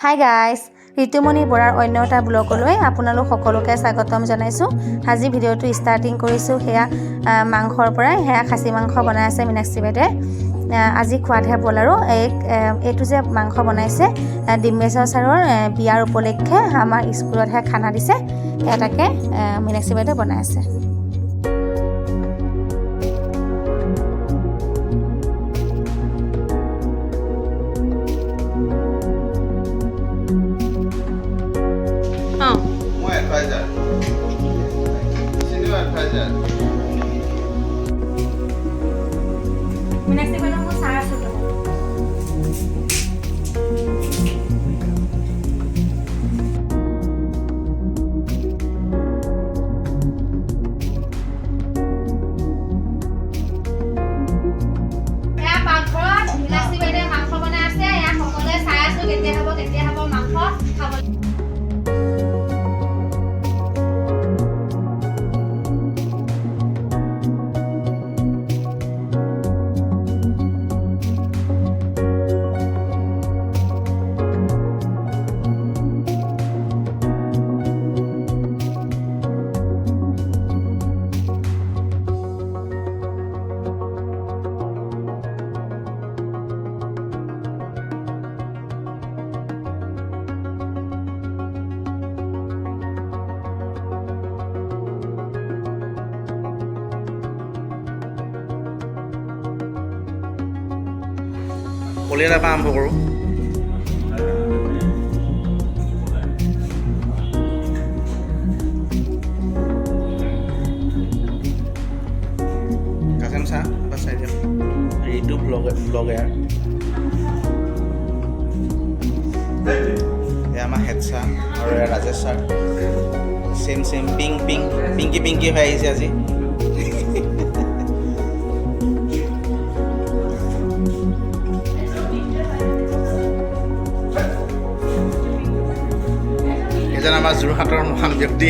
Hi guys, Ritumoni বৰাৰ অন্য এটা ব্লগলৈ আপোনালোক সকলোকে স্বাগতম জনাইছোঁ। আজি ভিডিঅ'টো ষ্টাৰ্টিং কৰিছোঁ সেয়া মাংসৰ পৰাই। সেয়া খাচী মাংস বনাই আছে মীনাক্ষী বাইদেৱে। আজি খোৱাতহে বল আৰু এইটো যে মাংস বনাইছে ডিম্বেশ্বৰ ছাৰৰ বিয়াৰ উপলক্ষে আমাৰ স্কুলতহে খানা দিছে, এটাকে মীনাক্ষী বাইদেৱে বনাই আছে। মীনাক্ষী বাইদেউ মই চাই আছোঁ। কলিয়াৰ পৰা আৰম্ভ কৰোঁ। কাজেম চাহ বা চাই দিয়ক। এইটো ব্লগাৰ এয়া আমাৰ হেড ছাৰ আৰু এয়া ৰাজেশ ছাৰ। চেম পিংকি হৈ আহিছে আজি। এজন আমাৰ যোৰহাটৰ মহান ব্যক্তি